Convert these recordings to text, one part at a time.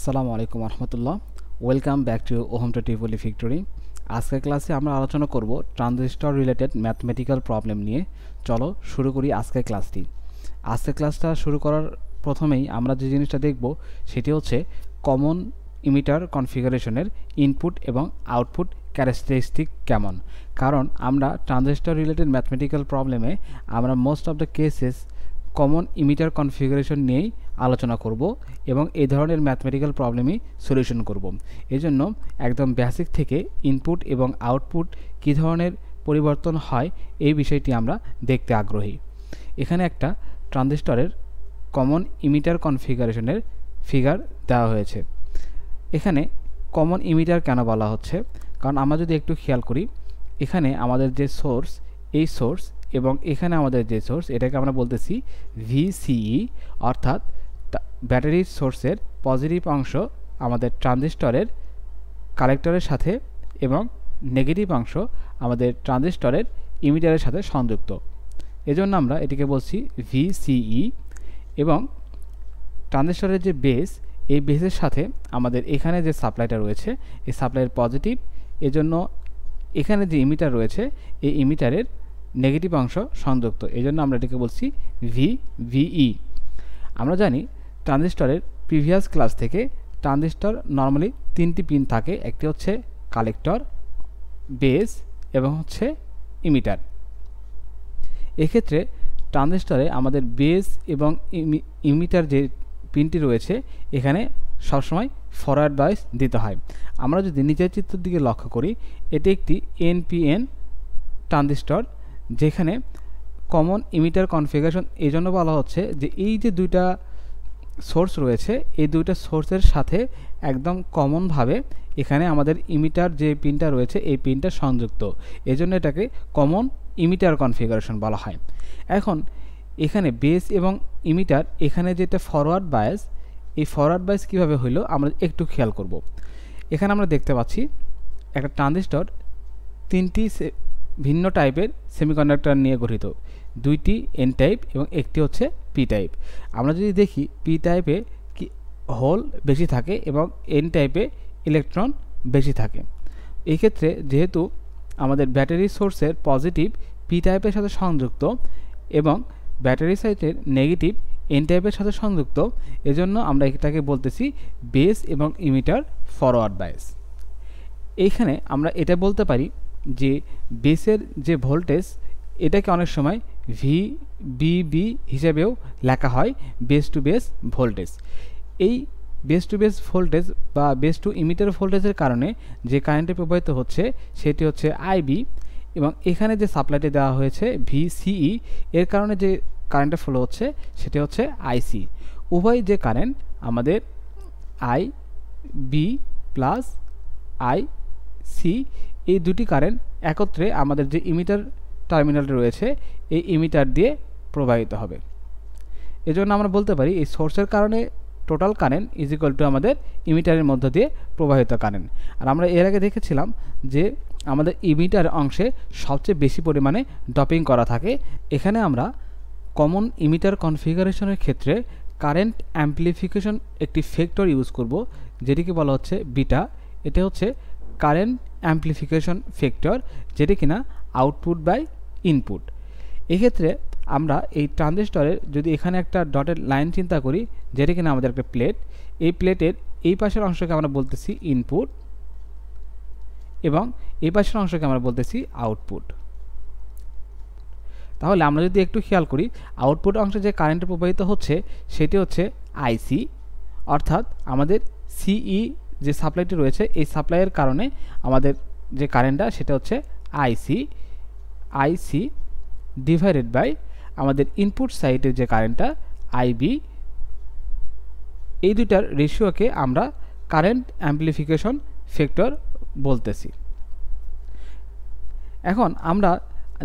আসসালামু আলাইকুম রহমতুল্লাহ। ওয়েলকাম ব্যাক টু ওহম টু টিভলি ফ্যাক্টরি। আজকের ক্লাসে আমরা আলোচনা করব ট্রানজিস্টর রিলেটেড ম্যাথমেটিক্যাল প্রবলেম নিয়ে। চলো শুরু করি আজকের ক্লাসটি। আজকের ক্লাসটা শুরু করার প্রথমেই আমরা যে জিনিসটা দেখব সেটি হচ্ছে কমন ইমিটার কনফিগারেশনের ইনপুট এবং আউটপুট ক্যারেক্টারিস্টিক কেমন। কারণ আমরা ট্রানজিস্টর রিলেটেড ম্যাথমেটিক্যাল প্রবলেমে আমরা most of the cases common emitter configuration নিয়েই আলোচনা করব এবং এই ধরনের ম্যাথমেটিক্যাল প্রবলেমই সলিউশন করব। এজন্য একদম বেসিক থেকে ইনপুট এবং আউটপুট কী ধরনের পরিবর্তন হয় এই বিষয়টি আমরা দেখতে আগ্রহী। এখানে একটা ট্রানজিস্টরের কমন ইমিটার কনফিগারেশনের ফিগার দেওয়া হয়েছে। এখানে কমন ইমিটার কেন বলা হচ্ছে, কারণ আমরা যদি একটু খেয়াল করি, এখানে আমাদের যে সোর্স, এই সোর্স এবং এখানে আমাদের যে সোর্স, এটাকে আমরা বলতেছি ভিসিই, অর্থাৎ ব্যাটারির সোর্সের পজিটিভ অংশ আমাদের ট্রানজিস্টরের কালেক্টরের সাথে এবং নেগেটিভ অংশ আমাদের ট্রানজিস্টরের ইমিটারের সাথে সংযুক্ত। এজন্য আমরা এটিকে বলছি ভিসিই। এবং ট্রানজিস্টরের যে বেস, এই বেসের সাথে আমাদের এখানে যে সাপ্লাইটা রয়েছে, এই সাপ্লাইয়ের পজিটিভ, এজন্য এখানে যে ইমিটার রয়েছে এই ইমিটারের নেগেটিভ অংশ সংযুক্ত। এই জন্য আমরা এটাকে বলছি ভিই। আমরা জানি ট্রানজিস্টরের প্রিভিয়াস ক্লাস থেকে ট্রানজিস্টর নর্মালি তিনটি পিন থাকে, একটি হচ্ছে কালেক্টর, বেস এবং হচ্ছে ইমিটার। এক্ষেত্রে ট্রানজিস্টরে আমাদের বেস এবং ইমিটার যে পিনটি রয়েছে এখানে সবসময় ফরওয়ার্ড বাইস দিতে হয়। আমরা যদি নিচের চিত্রের দিকে লক্ষ্য করি, এটি একটি এনপিএন ট্রানজিস্টর, যেখানে কমন ইমিটার কনফিগারেশন এই জন্য বলা হচ্ছে যে এই যে দুইটা সোর্স রয়েছে, এই দুইটা সোর্সের সাথে একদম কমনভাবে এখানে আমাদের ইমিটার যে পিনটা রয়েছে এই পিনটা সংযুক্ত। এজন্য এটাকে কমন ইমিটার কনফিগারেশন বলা হয়। এখন এখানে বেস এবং ইমিটার, এখানে যেটা ফরওয়ার্ড বায়াস, এই ফরওয়ার্ড বায়াস কীভাবে হইলো আমরা একটু খেয়াল করব। এখানে আমরা দেখতে পাচ্ছি একটা ট্রানজিস্টর তিনটি ভিন্ন টাইপের সেমিকন্ডাক্টর নিয়ে গঠিত, দুইটি এন টাইপ এবং একটি হচ্ছে পি টাইপ। আমরা যদি দেখি পি টাইপে কি হোল বেশি থাকে এবং এন টাইপে ইলেকট্রন বেশি থাকে। এই ক্ষেত্রে যেহেতু আমাদের ব্যাটারি সোর্সের পজিটিভ পি টাইপের সাথে সংযুক্ত এবং ব্যাটারি সাইটের নেগেটিভ এন টাইপের সাথে সংযুক্ত, এজন্য আমরা এটাকে বলতেছি বেস এবং ইমিটার ফরওয়ার্ড বায়াস। এইখানে আমরা এটা বলতে পারি যে বেসের যে ভোল্টেজ, এটাকে অনেক সময় ভিবিবি হিসেবেও লেখা হয়, বেস টু বেস ভোল্টেজ। এই বেস টু বেস ভোল্টেজ বা বেস টু ইমিটার ভোল্টেজের কারণে যে কারেন্টে প্রবাহিত হচ্ছে সেটি হচ্ছে আইবি, এবং এখানে যে সাপ্লাইটি দেওয়া হয়েছে ভিসিই, এর কারণে যে কারেন্টে ফ্লো হচ্ছে সেটি হচ্ছে আইসি। উভয় যে কারেন্ট আমাদের আইবি প্লাস আইসি, এই দুটি কারেন্ট একত্রে আমাদের যে ইমিটার টার্মিনালটি রয়েছে এই ইমিটার দিয়ে প্রবাহিত হবে। এজন্য আমরা বলতে পারি এই সোর্সের কারণে total current is equal to আমাদের ইমিটারের মধ্য দিয়ে প্রবাহিত কারেন্ট। আর আমরা এর আগে দেখেছিলাম যে আমাদের ইমিটার অংশে সবচেয়ে বেশি পরিমাণে ডপিং করা থাকে। এখানে আমরা কমন ইমিটার কনফিগারেশনের ক্ষেত্রে কারেন্ট অ্যাম্প্লিফিকেশন একটি ফ্যাক্টর ইউজ করব, যেটিকে বলা হচ্ছে বিটা। এটা হচ্ছে কারেন্ট অ্যাম্প্লিফিকেশন ফ্যাক্টর, যেটি কিনা আউটপুট বাই ইনপুট। এক্ষেত্রে আমরা এই ট্রানজিস্টরের যদি এখানে একটা ডটেড লাইন চিন্তা করি, যেটি কিনা আমাদের একটা প্লেট, এই প্লেটের এই পাশের অংশকে আমরা বলতেছি ইনপুট এবং এই পাশের অংশকে আমরা বলতেছি আউটপুট। তাহলে আমরা যদি একটু খেয়াল করি, আউটপুট অংশে যে কারেন্ট প্রবাহিত হচ্ছে সেটি হচ্ছে আইসি, অর্থাৎ আমাদের সিই যে সাপ্লাইটি রয়েছে এই সাপ্লাইয়ের কারণে আমাদের যে কারেন্টটা সেটা হচ্ছে আইসি ডিভাইডেড বাই আমাদের ইনপুট সাইডের যে কারেন্টটা আইবি। এই দুটার রেশিওকে আমরা কারেন্ট অ্যাম্প্লিফিকেশন ফ্যাক্টর বলতেছি। এখন আমরা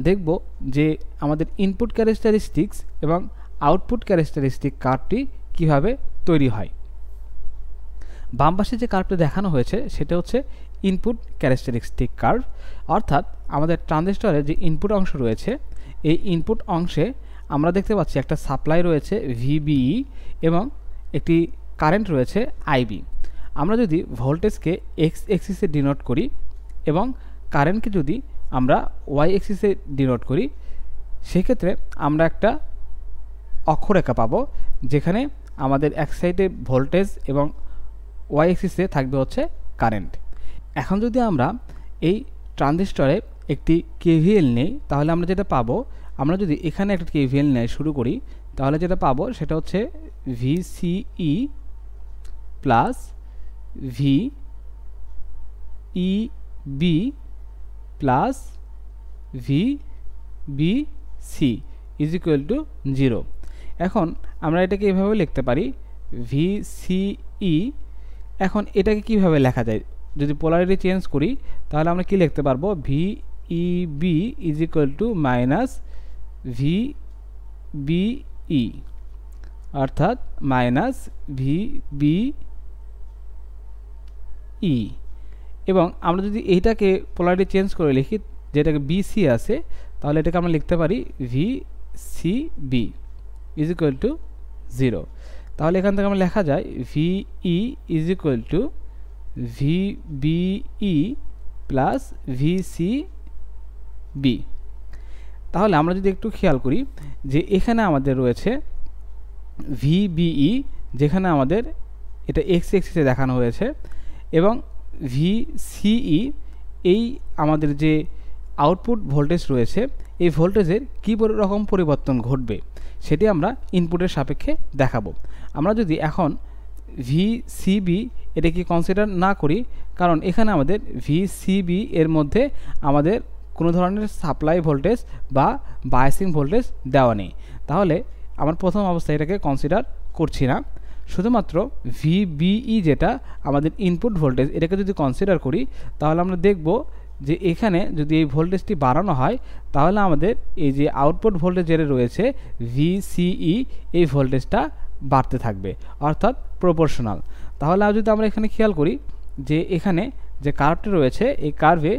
দেখব যে আমাদের ইনপুট ক্যারেক্টারিস্টিক্স এবং আউটপুট ক্যারেক্টারিস্টিক কার্ভটি কীভাবে তৈরি হয়। বাম পাশে যে কার্ভটা দেখানো হয়েছে সেটা হচ্ছে ইনপুট ক্যারেক্টারিস্টিক কার্ভ, অর্থাৎ আমাদের ট্রানজিস্টরের যে ইনপুট অংশ রয়েছে এই ইনপুট অংশে আমরা দেখতে পাচ্ছি একটা সাপ্লাই রয়েছে ভিবিই এবং একটি কারেন্ট রয়েছে আইবি। আমরা যদি ভোল্টেজকে এক্স এক্সিসে ডিনোট করি এবং কারেন্টকে যদি আমরা ওয়াই এক্সিসে ডিনোট করি, সেক্ষেত্রে আমরা একটা অক্ষরেখা পাবো যেখানে আমাদের এক সাইডে ভোল্টেজ এবং ওয়াই এক্সিসে থাকবে হচ্ছে কারেন্ট। এখন যদি আমরা এই ট্রানজিস্টরে একটি কেভিএল নেই, তাহলে আমরা যেটা পাবো, আমরা যদি এখানে একটা কেভিএল নেয় শুরু করি, তাহলে যেটা পাবো সেটা হচ্ছে VCE plus VEB plus VBC is equal to 0। এখন আমরা এটাকে এভাবে লিখতে পারি ভিসিই। এখন এটাকে কিভাবে লেখা যায়, যদি পোলারিটি চেঞ্জ করি তাহলে আমরা কি লিখতে পারবো, VEB is equal to minus VBE, অর্থাৎ মাইনাস ভিবিই। এবং আমরা যদি এইটাকে পোলারিটি চেঞ্জ করে লিখি, যেটাকে বিসি আছে, তাহলে এটাকে আমরা লিখতে পারি ভিসিবি ইজ ইকুয়াল টু 0। তাহলে এখান থেকে আমরা লেখা যায় ভিই is equal two VBE plus VCB. তাহলে আমরা যদি একটু খেয়াল করি যে এখানে আমাদের রয়েছে ভিবিই, যেখানে আমাদের এটা এক্স এক্সিসে দেখানো হয়েছে, এবং ভিসিই এই আমাদের যে আউটপুট ভোল্টেজ রয়েছে, এই ভোল্টেজের কী রকম পরিবর্তন ঘটবে সেটি আমরা ইনপুটের সাপেক্ষে দেখাবো। আমরা যদি এখন ভিসিবি এটা কি কনসিডার না করি, কারণ এখানে আমাদের ভিসিবি এর মধ্যে আমাদের কোনো ধরনের সাপ্লাই ভোল্টেজ বা বায়াসিং ভোল্টেজ দেওয়া নেই, তাহলে আমার প্রথম অবস্থায় এটাকে কনসিডার করছি না। শুধুমাত্র ভিবিই যেটা আমাদের ইনপুট ভোল্টেজ, এটাকে যদি কনসিডার করি তাহলে আমরা দেখব যে এখানে যদি এই ভোল্টেজটি বাড়ানো হয় তাহলে আমাদের এই যে আউটপুট ভোল্টেজ যেটা রয়েছে ভিসিই, এই ভোল্টেজটা বাড়তে থাকবে, অর্থাৎ প্রপোর্শনাল। তাহলে যদি আমরা এখানে খেয়াল করি যে এখানে যে কার্ভটি রয়েছে, এই কার্ভে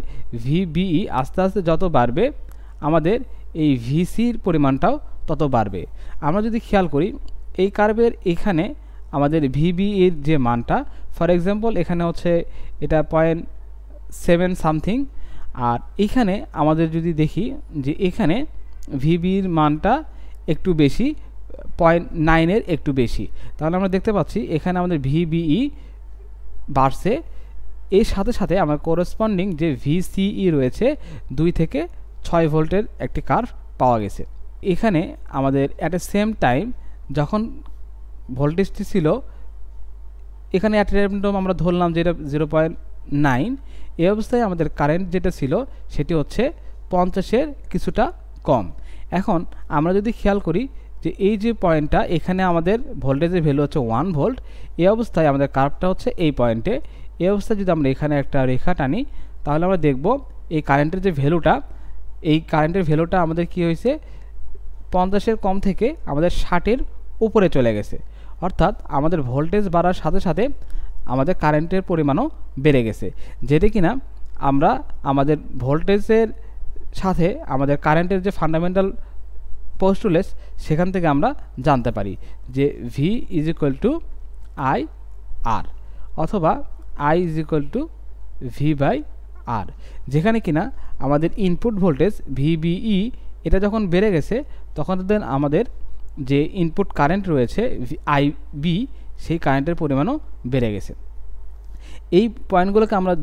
ভিবিই আস্তে আস্তে যত বাড়বে আমাদের এই ভিসির পরিমাণটাও তত বাড়বে। আমরা যদি খেয়াল করি এই কার্ভের এখানে আমাদের ভিবিইর যে মানটা, ফর এক্সাম্পল এখানে হচ্ছে এটা 0.7 সামথিং, আর এখানে আমাদের যদি দেখি যে এখানে ভিবির মানটা একটু বেশি, 0.9 একটু বেশি, তাহলে আমরা দেখতে পাচ্ছি এখানে আমাদের ভিবিই বাড়ছে। এর সাথে সাথে আমার করেসপন্ডিং যে ভিসিই রয়েছে 2 থেকে 6 ভোল্টের একটি কার্ভ পাওয়া গেছে। এখানে আমাদের অ্যাট এ সেম টাইম যখন ভোল্টেজটি ছিল, এখানে অ্যাট র্যান্ডম আমরা ধরলাম যে এটা 0.9, এই অবস্থায় আমাদের কারেন্ট যেটা ছিল সেটি হচ্ছে 50-এর কিছুটা কম। এখন আমরা যদি খেয়াল করি যে এই যে পয়েন্টটা, এখানে আমাদের ভোল্টেজের ভ্যালু হচ্ছে 1 ভোল্ট, এই অবস্থায় আমাদের কার্ভটা হচ্ছে এই পয়েন্টে। এই অবস্থায় যদি আমরা এখানে একটা রেখা টানি তাহলে আমরা দেখব এই কারেন্টের যে ভ্যালুটা, এই কারেন্টের ভ্যালুটা আমাদের কি হয়েছে, 50-এর কম থেকে আমাদের 60-এর উপরে চলে গেছে, অর্থাৎ আমাদের ভোল্টেজ বাড়ার সাথে সাথে আমাদের কারেন্টের পরিমাণও বেড়ে গেছে, যেটি কিনা আমরা আমাদের ভোল্টেজের সাথে আমাদের কারেন্টের যে ফান্ডামেন্টাল পোস্টুলেটস সেখান থেকে আমরা জানতে পারি যে V is equal to I R, অথবা I is equal to V by R, যেখানে কিনা আমাদের ইনপুট ভোল্টেজ ভিবিই এটা যখন বেড়ে গেছে তখন আমাদের যে ইনপুট কারেন্ট রয়েছে আইবি, সেই কারেন্টের পরিমাণও বেড়ে গেছে। এই পয়েন্টগুলোকে আমরা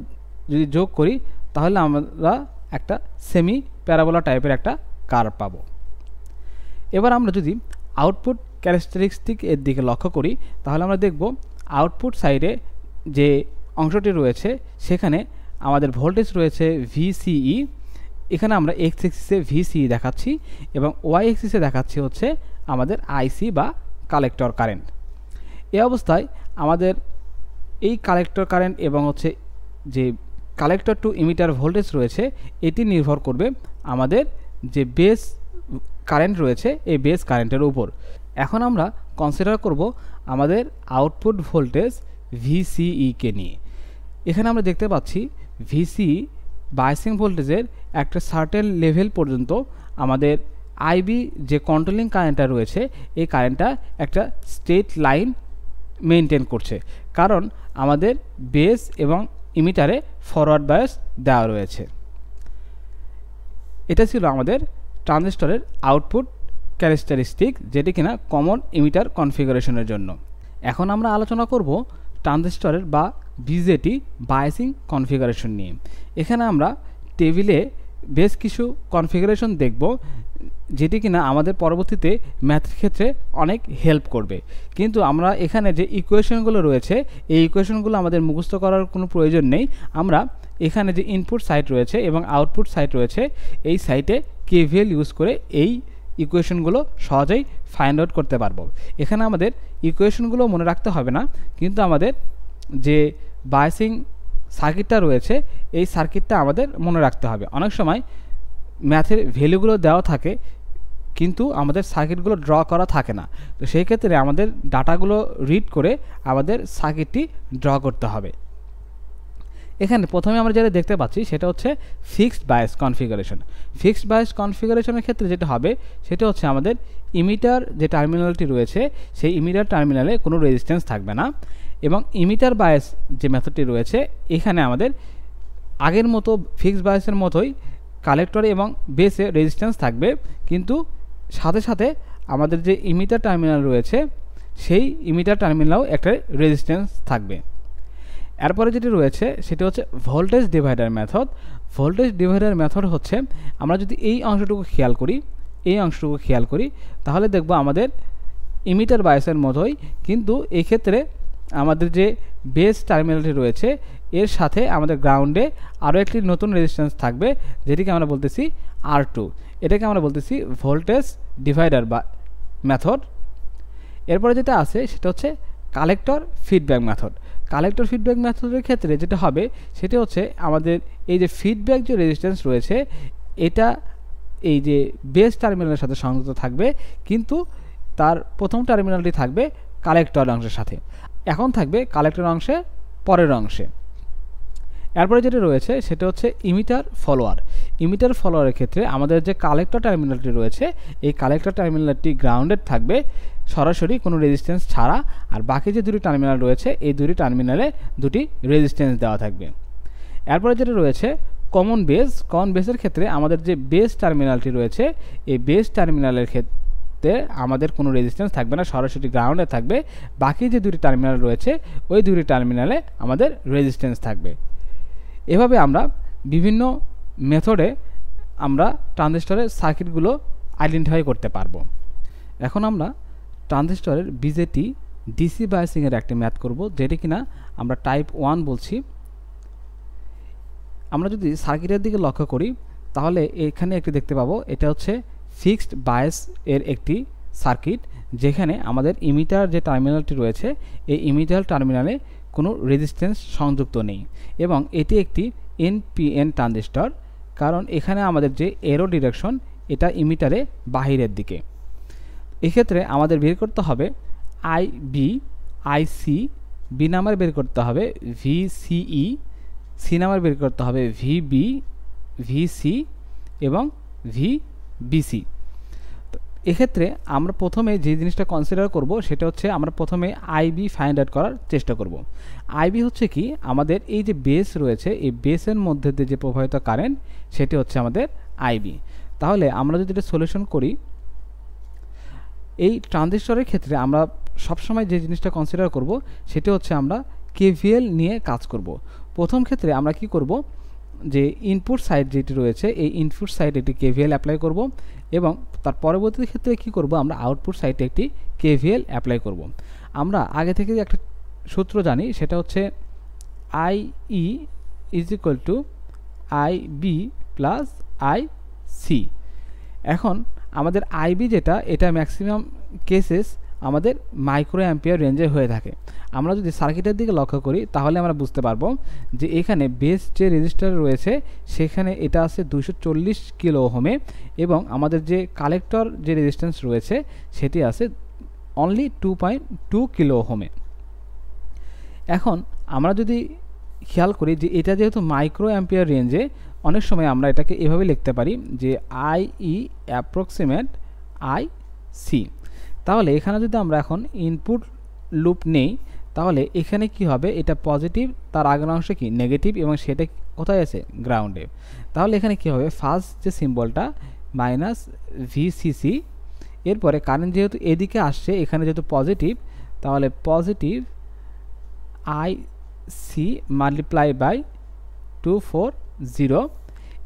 যদি যোগ করি তাহলে আমরা একটা সেমি প্যারাবোলা টাইপের একটা কার্ভ পাবো। এবার আমরা যদি আউটপুট ক্যারেক্টারিস্টিক এর দিকে লক্ষ্য করি তাহলে আমরা দেখব আউটপুট সাইডে যে অংশটি রয়েছে সেখানে আমাদের ভোল্টেজ রয়েছে ভিসিই, এখানে আমরা এক্স এক্সিসে ভিসিই দেখাচ্ছি এবং ওয়াই এক্সিসে দেখাচ্ছি হচ্ছে আমাদের আইসি বা কালেক্টর কারেন্ট। এই অবস্থায় আমাদের এই কালেক্টর কারেন্ট এবং হচ্ছে যে কালেক্টর টু ইমিটার ভোল্টেজ রয়েছে এটি নির্ভর করবে আমাদের যে বেস কারেন্ট রয়েছে এই বেস কারেন্টের উপর। এখন আমরা কনসিডার করব আমাদের আউটপুট ভোল্টেজ ভিসিই কে নিয়ে। এখানে আমরা দেখতে পাচ্ছি ভিসিই বায়াসিং ভোল্টেজের একটা সার্টেন লেভেল পর্যন্ত আমাদের আইবি যে কন্ট্রোলিং কারেন্টটা রয়েছে এই কারেন্টটা একটা স্ট্রেট লাইন মেনটেন করছে, কারণ আমাদের বেস এবং ইমিটারে ফরওয়ার্ড বায়াস দেওয়া রয়েছে। এটা ছিল আমাদের ট্রানজিস্টরের আউটপুট ক্যারেক্টারিস্টিক, যেটি কিনা কমন ইমিটার কনফিগারেশনের জন্য। এখন আমরা আলোচনা করব ট্রানজিস্টরের বা বিজেটি বায়াসিং কনফিগারেশন নিয়ে। এখানে আমরা টেবিলে বেশ কিছু কনফিগারেশন দেখব, যেটি কিনা আমাদের পরবর্তীতে ম্যাথের ক্ষেত্রে অনেক হেল্প করবে। কিন্তু আমরা এখানে যে ইকুয়েশনগুলো রয়েছে, এই ইকুয়েশনগুলো আমাদের মুখস্থ করার কোনো প্রয়োজন নেই। আমরা এখানে যে ইনপুট সাইট রয়েছে এবং আউটপুট সাইট রয়েছে, এই সাইটে কেভিএল ইউজ করে এই ইকুয়েশনগুলো সহজেই ফাইন্ড আউট করতে পারবো। এখানে আমাদের ইকুয়েশনগুলো মনে রাখতে হবে না, কিন্তু আমাদের যে বায়াসিং সার্কিটটা রয়েছে, এই সার্কিটটা আমাদের মনে রাখতে হবে। অনেক সময় ম্যাথের ভ্যালুগুলো দেওয়া থাকে, কিন্তু আমাদের সার্কিটগুলো ড্র করা থাকে না। তো সেই ক্ষেত্রে আমাদের ডাটাগুলো রিড করে আমাদের সার্কিটটি ড্র করতে হবে। এখানে প্রথমে আমরা যেটা দেখতে পাচ্ছি সেটা হচ্ছে fixed bias configuration. Fixed bias কনফিগারেশনের ক্ষেত্রে যেটা হবে সেটা হচ্ছে আমাদের ইমিটার যে টার্মিনালটি রয়েছে, সেই ইমিটার টার্মিনালে কোনো রেজিস্ট্যান্স থাকবে না, এবং ইমিটার বায়াস যে মেথডটি রয়েছে, এখানে আমাদের আগের মতো ফিক্সড বায়াসের মতোই কালেক্টরে এবং বেসে রেজিস্ট্যান্স থাকবে, কিন্তু সাথে সাথে আমাদের যে ইমিটার টার্মিনাল রয়েছে, সেই ইমিটার টার্মিনালেও একটা রেজিস্ট্যান্স থাকবে। এরপরে যেটি রয়েছে সেটি হচ্ছে voltage divider method. Voltage divider method হচ্ছে, আমরা যদি এই অংশটুকু খেয়াল করি, তাহলে দেখব আমাদের ইমিটার বায়াসের মতোই, কিন্তু এই ক্ষেত্রে আমাদের যে বেস টার্মিনালটি রয়েছে, এর সাথে আমাদের গ্রাউন্ডে আরও একটি নতুন রেজিস্ট্যান্স থাকবে, যেটিকে আমরা বলতেছি R2। এটাকে আমরা বলতেছি ভোল্টেজ ডিভাইডার বা মেথড। এরপরে যেটা আছে সেটা হচ্ছে collector feedback method. Collector feedback মেথডের ক্ষেত্রে যেটা হবে সেটা হচ্ছে, আমাদের এই যে ফিডব্যাক যে রেজিস্ট্যান্স রয়েছে, এটা এই যে বেস টার্মিনালের সাথে সংযুক্ত থাকবে, কিন্তু তার প্রথম টার্মিনালটি থাকবে কালেক্টর অংশের সাথে। এখন থাকবে কালেক্টর অংশে পরের অংশে। এরপরে যেটা রয়েছে সেটা হচ্ছে ইমিটার ফলোয়ার। ইমিটার ফলোয়ারের ক্ষেত্রে আমাদের যে কালেক্টর টার্মিনালটি রয়েছে, এই কালেক্টর টার্মিনালটি গ্রাউন্ডেড থাকবে সরাসরি কোনো রেজিস্ট্যান্স ছাড়া, আর বাকি যে দুটি টার্মিনাল রয়েছে, এই দুটি টার্মিনালে দুটি রেজিস্ট্যান্স দেওয়া থাকবে। এরপরে যেটা রয়েছে কমন বেস। কমন বেসের ক্ষেত্রে আমাদের যে বেস টার্মিনালটি রয়েছে, এই বেস টার্মিনালের ক্ষেত্রে আমাদের কোনো রেজিস্ট্যান্স থাকবে না, সরাসরি গ্রাউন্ডে থাকবে। বাকি যে দুটি টার্মিনাল রয়েছে, ওই দুটি টার্মিনালে আমাদের রেজিস্ট্যান্স থাকবে। এভাবে আমরা বিভিন্ন মেথডে আমরা ট্রানজিস্টরের সার্কিটগুলো আইডেন্টিফাই করতে পারবো। এখন আমরা ট্রানজিস্টরের বিজেটি ডিসি বায়াসিংয়ের একটি ম্যাথ করব, যেটি কিনা আমরা টাইপ 1 বলছি। আমরা যদি সার্কিটের দিকে লক্ষ্য করি, তাহলে এখানে একটি দেখতে পাবো, এটা হচ্ছে ফিক্সড বায়াস এর একটি সার্কিট, যেখানে আমাদের ইমিটার যে টার্মিনালটি রয়েছে, এই ইমিটার টার্মিনালে কোনো রেজিস্ট্যান্স সংযুক্ত নেই, এবং এটি একটি এনপিএন ট্রানজিস্টর, কারণ এখানে আমাদের যে এরো ডিরেকশন, এটা ইমিটারে বাহিরের দিকে। এক্ষেত্রে আমাদের বের করতে হবে আইবি, আইসি, বি নাম্বার বের করতে হবে ভিসিই, সি নাম্বার বের করতে হবে ভিবি, ভিসি এবং ভিবিসি। তো এক্ষেত্রে আমরা প্রথমে যে জিনিসটা কনসিডার করব সেটা হচ্ছে, আমরা প্রথমে আইবি ফাইন্ড আউট করার চেষ্টা করব। আইবি হচ্ছে কি, আমাদের এই যে বেস রয়েছে, এই বেসের মধ্যে দিয়ে যে প্রবাহিত কারেন্ট, সেটি হচ্ছে আমাদের আইবি। তাহলে আমরা যদি এটা সলিউশন করি, এই ট্রানজিস্টরের ক্ষেত্রে আমরা সবসময় যে জিনিসটা কনসিডার করব সেটা হচ্ছে, আমরা কেভিএল নিয়ে কাজ করব। প্রথম ক্ষেত্রে আমরা কি করব, যে ইনপুট সাইড যেটি রয়েছে, এই ইনপুট সাইডে একটি কেভিএল অ্যাপ্লাই করব, এবং তার পরবর্তী ক্ষেত্রে কি করব, আমরা আউটপুট সাইডে একটি কেভিএল অ্যাপ্লাই করব। আমরা আগে থেকে একটা সূত্র জানি, সেটা হচ্ছে IE is equal to IB plus IC. এখন আমাদের আইবি যেটা, এটা ম্যাক্সিমাম কেসেস আমাদের মাইক্রো অ্যাম্পিয়ার রেঞ্জে হয়ে থাকে। আমরা যদি সার্কিটের দিকে লক্ষ্য করি, তাহলে আমরা বুঝতে পারবো যে এখানে বেস যে রেজিস্টার রয়েছে, সেখানে এটা আছে 240 কিলো ওহমে, এবং আমাদের যে কালেক্টর যে রেজিস্ট্যান্স রয়েছে, সেটি আছে অনলি 2.2 কিলো ওহমে। এখন আমরা যদি খেয়াল করি যে এটা যেহেতু মাইক্রো অ্যাম্পিয়ার রেঞ্জে, অনেক সময় আমরা এটাকে এভাবে লিখতে পারি যে আইই অ্যাপ্রক্সিমেট আই সি। তাহলে এখানে যদি আমরা এখন ইনপুট লুপ নেই তাহলে এখানে কি হবে, এটা পজিটিভ, তার আগের অংশ কি নেগেটিভ, এবং সেটা কোথায় আছে গ্রাউন্ডে। তাহলে এখানে কি হবে, ফার্স্ট যে সিম্বলটা মাইনাস ভিসিসি, এরপরে কারেন্ট যেহেতু এদিকে আসছে, এখানে যেহেতু পজিটিভ, তাহলে positive I C multiply by 240,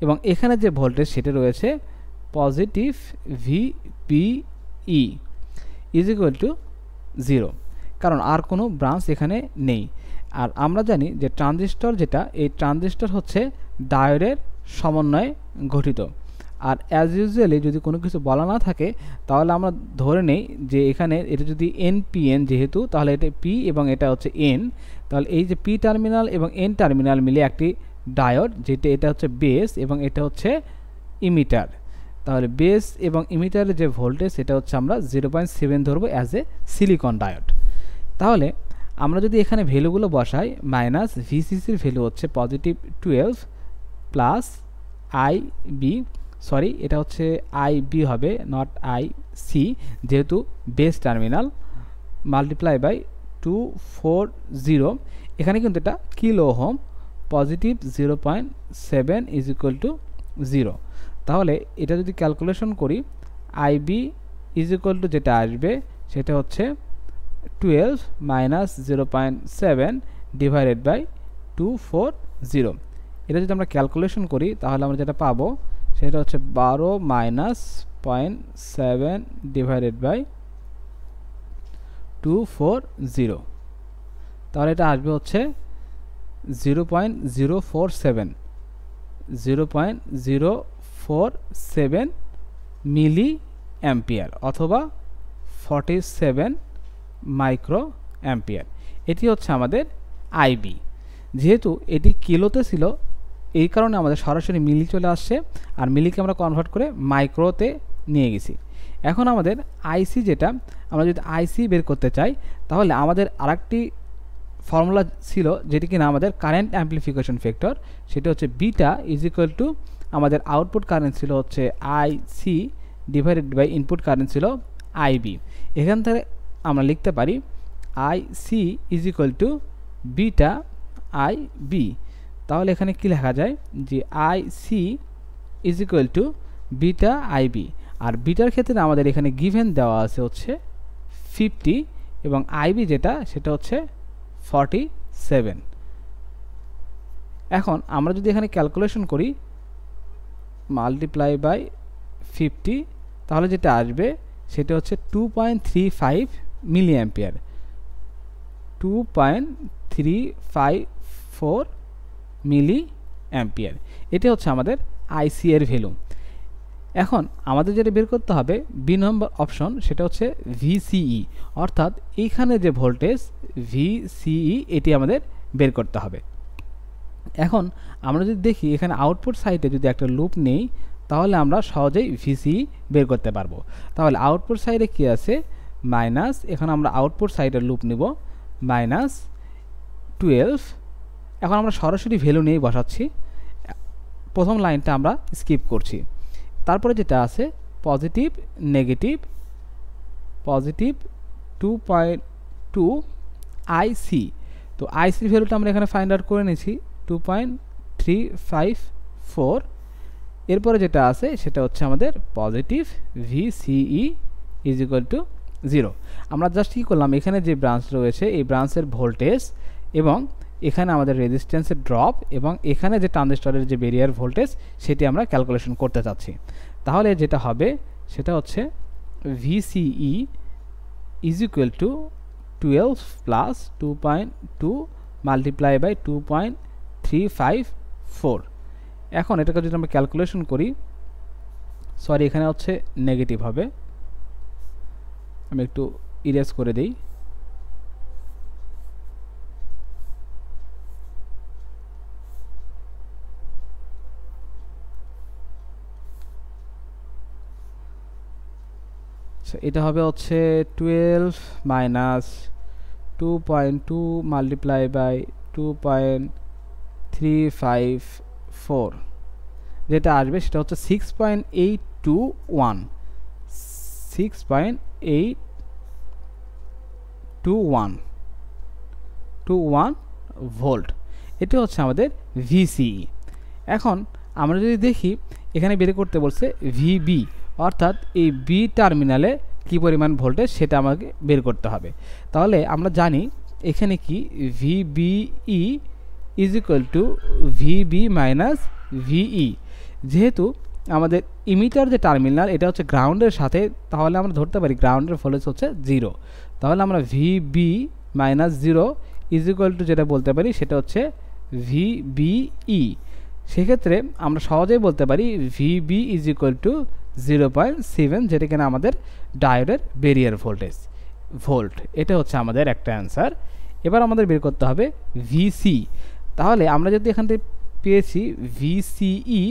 এবং এখানে যে ভোল্টেজ সেটা রয়েছে positive VBE is equal to 0, কারণ আর কোনো ব্রাঞ্চ এখানে নেই। আর আমরা জানি যে ট্রানজিস্টর যেটা, এই ট্রানজিস্টর হচ্ছে ডায়োডের সমন্বয়ে গঠিত। আর অ্যাজ ইউজুয়ালি যদি কোনো কিছু বলা না থাকে তাহলে আমরা ধরে নেই যে এখানে এটা যদি এনপিএন যেহেতু, তাহলে এটা পি এবং এটা হচ্ছে এন, তাহলে এই যে পি টার্মিনাল এবং এন টার্মিনাল মিলে একটি ডায়োড, যেটা এটা হচ্ছে বেস এবং এটা হচ্ছে ইমিটার। তাহলে বেস এবং ইমিটারের যে ভোল্টেজ সেটা হচ্ছে আমরা 0.7 ধরবো অ্যাজ এ সিলিকন ডায়োড। তাহলে আমরা যদি এখানে ভ্যালুগুলো বসাই, মাইনাস ভিসিসির ভ্যালু হচ্ছে পজিটিভ 12 প্লাস আইবি, সরি এটা হচ্ছে আইবি হবে, নট আইসি, যেহেতু বেস টার্মিনাল, মাল্টিপ্লাই বাই 240, এখানে কিন্তু এটা kilo ohm, positive 0.7 is equal to 0। তাহলে এটা যদি ক্যালকুলেশন করি, আইবি ইজ ইকুয়াল টু যেটা আসবে সেটা হচ্ছে 12 মাইনাস 0.7 ডিভাইডেড বাই 240। এটা যদি আমরা ক্যালকুলেশন করি তাহলে আমরা যেটা পাবো সেটা হচ্ছে 12 মাইনাস 0.7 ডিভাইডেড বাই 240, তাহলে এটা আসবে হচ্ছে 0.047 মিলি অ্যাম্পিয়ার অথবা 47 মাইক্রো অ্যাম্পিয়ার। এটি হচ্ছে আমাদের আইবি। যেহেতু এটি কিলোতে ছিল এই কারণে আমাদের সরাসরি মিলি চলে আসছে, আর মিলিকে আমরা কনভার্ট করে মাইক্রোতে নিয়ে গেছি। এখন আমাদের আইসি যেটা, আমরা যদি আইসি বের করতে চাই তাহলে আমাদের আরেকটি ফর্মুলা ছিল যেটি কিনা আমাদের কারেন্ট অ্যাম্প্লিফিকেশন ফ্যাক্টর, সেটা হচ্ছে বিটা ইজ ইকুয়াল টু আমাদের আউটপুট কারেন্ট ছিল হচ্ছে IC divided by input current ছিল আইবি। এখান থেকে আমরা লিখতে পারি IC is equal to beta IB. তাহলে এখানে কি লেখা যায় যে IC is equal to beta IB, আর বিটার ক্ষেত্রে আমাদের এখানে গিভেন দেওয়া আছে হচ্ছে 50 এবং আইবি যেটা সেটা হচ্ছে 47। এখন আমরা যদি এখানে ক্যালকুলেশন করি মাল্টিপ্লাই বাই 50, তাহলে যেটা আসবে সেটা হচ্ছে 2.35 মিলি অ্যাম্পিয়ার, 2.354 মিলি অ্যাম্পিয়ার। এটা হচ্ছে আমাদের আইসি এর ভ্যালু। এখন আমাদের যেটা বের করতে হবে বি নম্বর অপশন, সেটা হচ্ছে ভিসিই, অর্থাৎ এইখানে যে ভোল্টেজ ভিসিই এটি আমাদের বের করতে হবে। এখন আমরা যদি দেখি এখানে আউটপুট সাইডে যদি একটা লুপ নেই তাহলে আমরা সহজেই ভিসিই বের করতে পারবো। তাহলে আউটপুট সাইডে কি আছে, মাইনাস, এখন আমরা আউটপুট সাইডের লুপ নিব মাইনাস 12। এখন আমরা সরাসরি ভ্যালু নিয়েই বসাচ্ছি, প্রথম লাইনটা আমরা স্কিপ করছি। তারপরে যেটা আছে পজিটিভ নেগেটিভ, পজিটিভ 2.2 আইসি, তো আইসির ভ্যালুটা আমরা এখানে ফাইন্ড আউট করে নিয়েছি 2.354। এরপরে যেটা আছে সেটা হচ্ছে আমাদের positive VCE is equal to 0। আমরা জাস্ট কী করলাম, এখানে যে ব্রাঞ্চ রয়েছে এই ব্রাঞ্চের ভোল্টেজ এবং এখানে আমাদের রেজিস্ট্যান্সের ড্রপ এবং এখানে যে ট্রানজিস্টরের যে ব্যারিয়ার ভোল্টেজ সেটি আমরা ক্যালকুলেশন করতে চাচ্ছি। তাহলে যেটা হবে সেটা হচ্ছে VCE is equal to 12 plus 2.2 multiply by 2.354। এখন এটাকে যদি আমরা ক্যালকুলেশন করি, সরি এখানে হচ্ছে নেগেটিভ হবে, আমি একটু ইরেজ করে দিই। এটা হবে হচ্ছে 12 মাইনাস 2.2 মাল্টিপ্লাই বাই 2.354, যেটা আসবে সেটা হচ্ছে 6.821, 6.821 1 ভোল্ট। এটা হচ্ছে আমাদের VCE। এখন আমরা যদি দেখি এখানে বের করতে বলছে VB, অর্থাৎ এই বি টার্মিনালে কি পরিমাণ ভোল্টেজ সেটা আমাকে বের করতে হবে। তাহলে আমরা জানি এখানে কি VBE is equal two VB minus VE। যেহেতু আমাদের ইমিটার যে টার্মিনাল এটা হচ্ছে গ্রাউন্ডের সাথে, তাহলে আমরা ধরতে পারি গ্রাউন্ডের ভোল্টেজ হচ্ছে 0। তাহলে আমরা VB minus 0 is equal two যেটা বলতে পারি সেটা হচ্ছে VBE। সেক্ষেত্রে আমরা সহজেই বলতে পারি VB ইজ ইকুয়াল টু 0.7, যেটা কিনা আমাদের ডায়োডের ব্যারিয়ার ভোল্ট। এটা হচ্ছে আমাদের একটা অ্যান্সার। এবার আমাদের বের করতে হবে VC। তাহলে আমরা যদি এখান থেকে পেয়েছি VCE,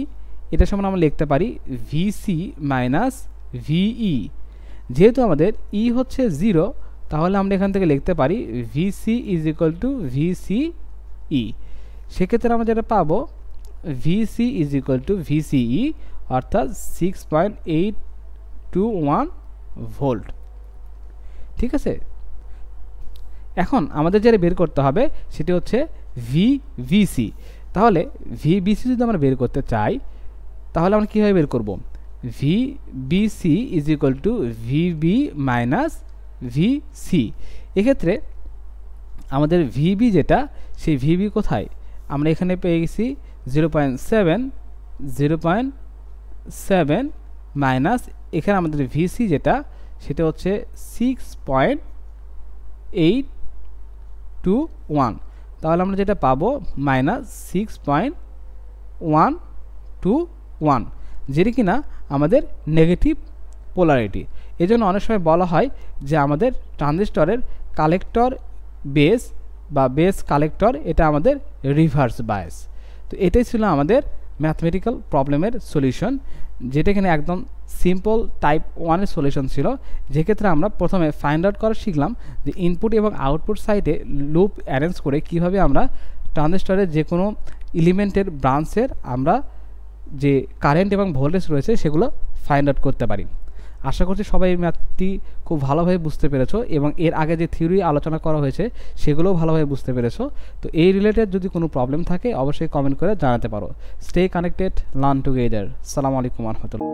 এটার সমান আমরা লিখতে পারি VC মাইনাস VE। যেহেতু আমাদের E হচ্ছে 0, তাহলে আমরা এখান থেকে লিখতে পারি VC is equal two VCE। সেক্ষেত্রে আমরা যেটা পাবো VC is equal two VCE, অর্থাৎ 6.821 ভোল্ট। ঠিক আছে, এখন আমাদের যেটা বের করতে হবে সেটি হচ্ছে VBC। তাহলে VBC যদি আমরা বের করতে চাই তাহলে আমরা কীভাবে বের করব? VBC is equal two VB minus VC। এক্ষেত্রে আমাদের VB যেটা, সেই VB কোথায়? আমরা এখানে পেয়ে গেছি 0.7 মাইনাস এখানে আমাদের VC যেটা সেটা হচ্ছে 6.821। তাহলে আমরা যেটা পাবো মাইনাস 6.121, যেটি কিনা আমাদের নেগেটিভ পোলারিটি। এজন্য অনেক সময় বলা হয় যে আমাদের ট্রানজিস্টরের কালেক্টর বেস বা বেস কালেক্টর এটা আমাদের রিভার্স বায়াস। তো এটাই ছিল আমাদের ম্যাথমেটিক্যাল প্রবলেমের সলিউশন, যেটা এখানে একদম সিম্পল টাইপ 1-এর সলিউশন ছিল। যেক্ষেত্রে আমরা প্রথমে ফাইন্ড আউট করা শিখলাম যে ইনপুট এবং আউটপুট সাইডে লুপ অ্যারেঞ্জ করে কিভাবে আমরা ট্রানজিস্টরের যে কোনো এলিমেন্টের ব্রাঞ্চের আমরা যে কারেন্ট এবং ভোল্টেজ রয়েছে সেগুলো ফাইন্ড আউট করতে পারি। আশা করছি সবাই এই ম্যাথটি খুব ভালোভাবে বুঝতে পেরেছো এবং এর আগে যে থিওরি আলোচনা করা হয়েছে সেগুলোও ভালোভাবে বুঝতে পেরেছো। তো এই রিলেটেড যদি কোনো প্রবলেম থাকে অবশ্যই কমেন্ট করে জানাতে পারো। Stay connected, learn together. আসসালামু আলাইকুম ওয়া রাহমাতুল্লাহ।